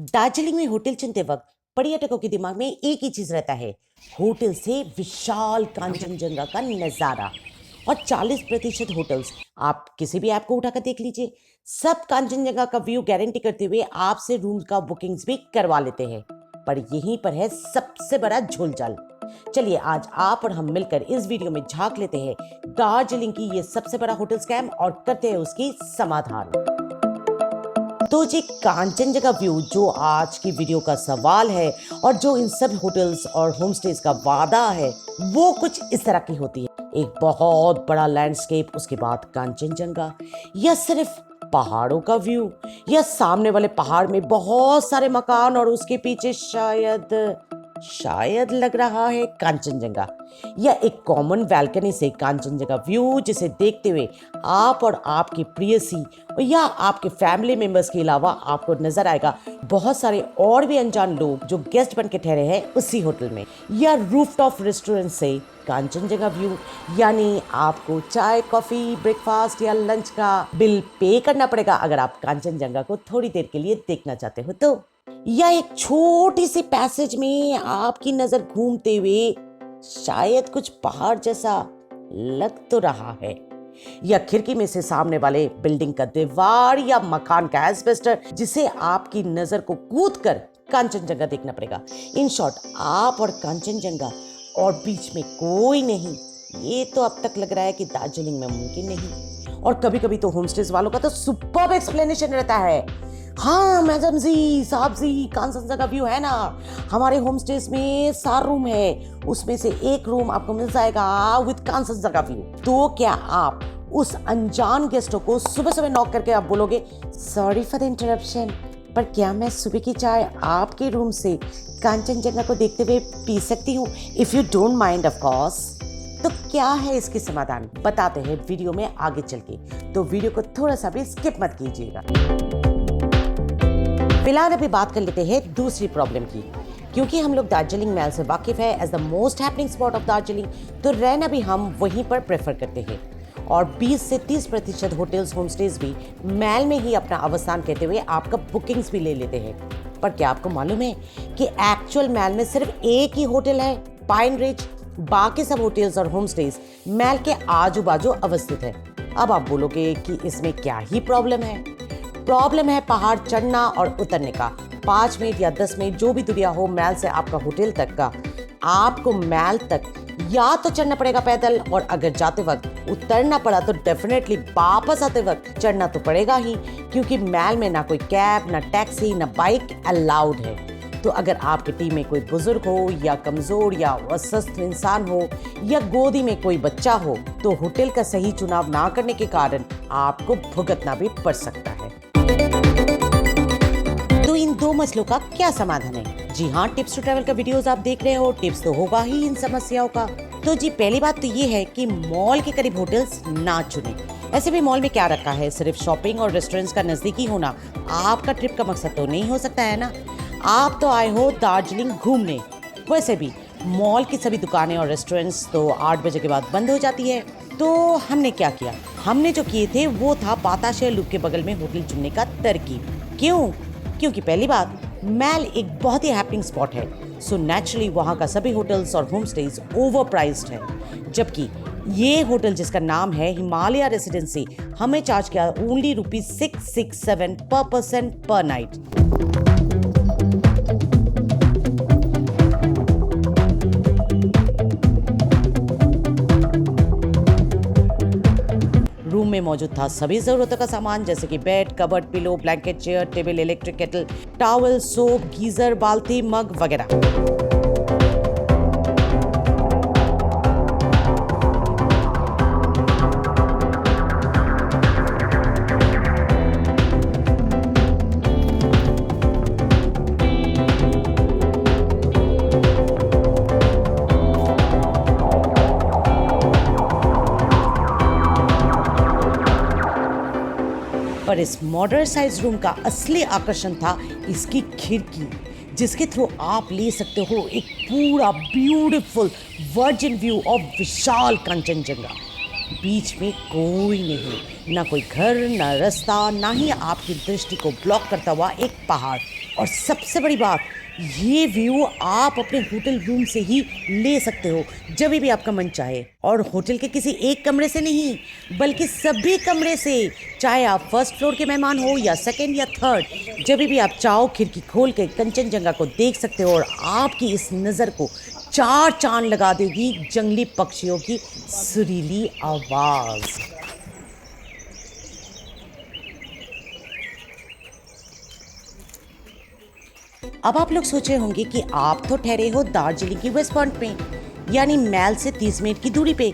दार्जिलिंग में होटल चुनते वक्त पर्यटकों के दिमाग में एक ही चीज रहता है, होटल से विशाल कांचनजंगा का नजारा। और 40% होटल्स, आप किसी भी ऐप को उठाकर देख लीजिए, सब कांचनजंगा का व्यू गारंटी करते हुए आपसे रूम का बुकिंग्स भी करवा लेते हैं। पर यहीं पर है सबसे बड़ा झोलझाल। चलिए आज आप और हम मिलकर इस वीडियो में झांक लेते हैं दार्जिलिंग की ये सबसे बड़ा होटल स्कैम और करते हैं उसकी समाधान। तो जी कांचनजंगा व्यू जो आज की वीडियो का सवाल है और जो इन सब होटल्स और होमस्टेज का वादा है, वो कुछ इस तरह की होती है। एक बहुत बड़ा लैंडस्केप, उसके बाद कांचनजंगा, या सिर्फ पहाड़ों का व्यू, या सामने वाले पहाड़ में बहुत सारे मकान और उसके पीछे शायद लग रहा है कांचनजंगा, या एक कॉमन बालकनी से कांचनजंगा व्यू जिसे देखते हुए आप और आपकी प्रियसी या आपके फैमिली मेंबर्स के अलावा आपको नजर आएगा बहुत सारे और भी अनजान लोग जो गेस्ट बन के ठहरे हैं उसी होटल में, या रूफटॉप रेस्टोरेंट से कांचनजंगा व्यू। यानी आपको चाय, कॉफी, ब्रेकफास्ट या लंच का बिल पे करना पड़ेगा अगर आप कांचनजंगा को थोड़ी देर के लिए देखना चाहते हो तो। या एक छोटी सी पैसेज में आपकी नजर घूमते हुए शायद कुछ पहाड़ जैसा लग तो रहा है, या खिड़की में से सामने वाले बिल्डिंग का दीवार या मकान का एस्बेस्टर जिसे आपकी नजर को कूद कर कांचनजंगा देखना पड़ेगा। इन शॉर्ट, आप और कांचनजंगा और बीच में कोई नहीं। ये तो अब तक लग रहा है कि दार्जिलिंग में मुमकिन नहीं। और कभी कभी तो होमस्टेज वालों का तो सुपर्ब एक्सप्लेनेशन रहता है। हाँ मैडम जी, साहब जी, कांचनजंगा व्यू है ना, हमारे होमस्टेज में 4 रूम है, उसमें से एक रूम आपको मिल जाएगा विद कांचनजंगा व्यू। तो क्या आप उस अनजान गेस्टों को सुबह सुबह नॉक करके आप बोलोगे, सॉरी फॉर द इंटरप्शन, पर क्या मैं सुबह की चाय आपके रूम से कांचनजंगा को देखते हुए पी सकती हूँ, if you don't mind of course. तो क्या है इसकी समाधान, बताते हैं वीडियो में आगे चल के, तो वीडियो को थोड़ा सा भी स्किप मत कीजिएगा। फिलहाल अभी बात कर लेते हैं दूसरी प्रॉब्लम की। क्योंकि हम लोग दार्जिलिंग महल से वाकिफ है as the most happening spot of Darjeeling, तो रहना भी हम वहीं पर प्रेफर करते हैं। और 20 से 30% होटल्स, होमस्टेज भी महल में ही अपना अवस्थान कहते हुए आपका बुकिंग्स भी ले लेते हैं। पर क्या आपको मालूम है कि एक्चुअल महल में सिर्फ एक ही होटल है, पाइन रिज। बाकी सब होटल्स और होमस्टेज महल के आजू बाजू अवस्थित है। अब आप बोलोगे कि इसमें क्या ही प्रॉब्लम है। प्रॉब्लम है पहाड़ चढ़ना और उतरने का। 5 मिनट या 10 मिनट जो भी दूरिया हो महल से आपका होटल तक का, आपको महल तक या तो चढ़ना पड़ेगा पैदल, और अगर जाते वक्त उतरना पड़ा तो डेफिनेटली वापस आते वक्त चढ़ना तो पड़ेगा ही, क्योंकि महल में ना कोई कैब, ना टैक्सी, ना बाइक अलाउड है। तो अगर आपकी टीम में कोई बुजुर्ग हो या कमजोर या अस्वस्थ इंसान हो या गोदी में कोई बच्चा हो, तो होटल का सही चुनाव ना करने के कारण आपको भुगतना भी पड़ सकता है। तो इन दो मसलों का क्या समाधान है? जी हाँ, टिप्स टू ट्रैवल का वीडियोस आप देख रहे हो, टिप्स तो होगा ही इन समस्याओं का। तो जी पहली बात तो ये है कि मॉल के करीब होटल्स ना चुने। ऐसे भी मॉल में क्या रखा है, सिर्फ शॉपिंग और रेस्टोरेंट्स का नजदीकी होना आपका ट्रिप का मकसद तो नहीं हो सकता है ना। आप तो आए हो दार्जिलिंग घूमने। वैसे भी मॉल की सभी दुकानें और रेस्टोरेंट्स तो 8 बजे के बाद बंद हो जाती है। तो हमने क्या किया, हमने जो किए थे वो था बताशे लूप के बगल में होटल चुनने का तरकीब। क्यों? क्योंकि पहली बात, महल एक बहुत ही हैपनिंग स्पॉट है, सो नेचुरली वहाँ का सभी होटल्स और होमस्टेज ओवर प्राइस्ड है। जबकि ये होटल जिसका नाम है हिमालय रेसिडेंसी, हमें चार्ज किया ओनली ₹667 पर पर्सन पर नाइट। रूम में मौजूद था सभी जरूरतों का सामान, जैसे कि bed, cupboard, pillow, blanket, chair, table, electric kettle, towel, soap, geyser, बाल्टी, मग वगैरह। पर इस मॉडर्न साइज रूम का असली आकर्षण था इसकी खिड़की, जिसके थ्रू आप ले सकते हो एक पूरा ब्यूटीफुल वर्जिन व्यू ऑफ विशाल कांचनजंगा। बीच में कोई नहीं, ना कोई घर, ना रास्ता, ना ही आपकी दृष्टि को ब्लॉक करता हुआ एक पहाड़। और सबसे बड़ी बात, ये व्यू आप अपने होटल रूम से ही ले सकते हो जब भी आपका मन चाहे। और होटल के किसी एक कमरे से नहीं, बल्कि सभी कमरे से, चाहे आप फर्स्ट फ्लोर के मेहमान हो या सेकंड या थर्ड, जब भी आप चाहो खिड़की खोल के कंचनजंगा को देख सकते हो। और आपकी इस नज़र को चार चांद लगा देगी जंगली पक्षियों की सुरीली आवाज़। अब आप लोग सोच रहे होंगे कि आप तो ठहरे हो दार्जिलिंग की वेस्ट पॉइंट में, यानी मैल से 30 मिनट की दूरी पे,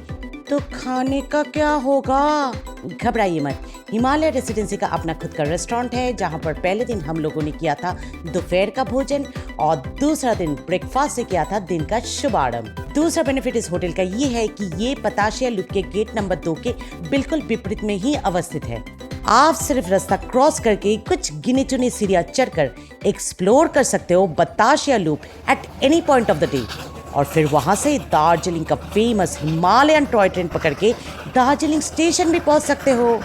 तो खाने का क्या होगा? घबराइए मत, हिमालय रेसिडेंसी का अपना खुद का रेस्टोरेंट है, जहां पर पहले दिन हम लोगों ने किया था दोपहर का भोजन और दूसरा दिन ब्रेकफास्ट से किया था दिन का शुभारंभ। दूसरा बेनिफिट इस होटल का ये है कि ये पताशिया लूप के गेट नंबर 2 के बिल्कुल विपरीत में ही अवस्थित है। आप सिर्फ रास्ता क्रॉस करके कुछ गिने चुने सीढ़ियां चढ़कर एक्सप्लोर कर सकते हो Batasia Loop at any point of the day. और फिर वहां से दार्जिलिंग का फेमस हिमालयन टॉय ट्रेन पकड़ के दार्जिलिंग स्टेशन भी पहुंच सकते हो।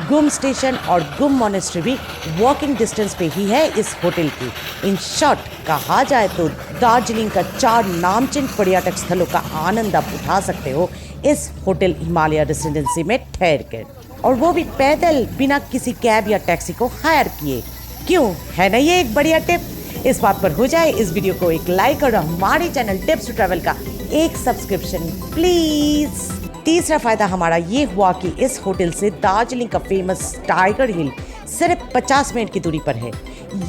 गुम स्टेशन और गुम मॉनेस्ट्री भी वॉकिंग डिस्टेंस पे ही है इस होटल की। इन शॉर्ट कहा जाए तो दार्जिलिंग का 4 नामचीन पर्यटक स्थलों का आनंद आप उठा सकते हो इस होटल हिमालय रेसिडेंसी में ठहर कर, और वो भी पैदल, बिना किसी कैब या टैक्सी को हायर किए। क्यों है ना ये एक बढ़िया टिप? इस बात पर हो जाए इस वीडियो को एक लाइक और हमारे चैनल टिप्स टू ट्रैवल का एक सब्सक्रिप्शन प्लीज। तीसरा फायदा हमारा ये हुआ कि इस होटल से दार्जिलिंग का फेमस टाइगर हिल सिर्फ 50 मिनट की दूरी पर है,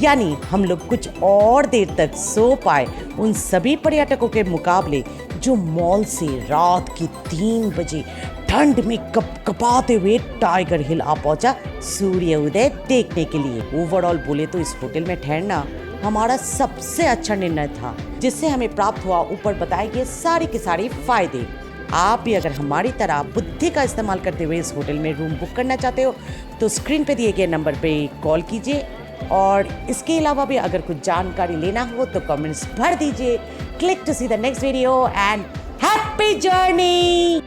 यानी हम लोग कुछ और देर तक सो पाए उन सभी पर्यटकों के मुकाबले जो मॉल से रात के 3 बजे ठंड में कपकपाते हुए टाइगर हिल आ पहुंचा सूर्य उदय देखने के लिए। ओवरऑल बोले तो इस होटल में ठहरना हमारा सबसे अच्छा निर्णय था, जिससे हमें प्राप्त हुआ ऊपर बताए गए सारे के सारे फायदे। आप भी अगर हमारी तरह बुद्धि का इस्तेमाल करते हुए इस होटल में रूम बुक करना चाहते हो तो स्क्रीन पे दिए गए नंबर पे कॉल कीजिए। और इसके अलावा भी अगर कुछ जानकारी लेना हो तो कमेंट्स भर दीजिए। Click to see the next video and happy journey.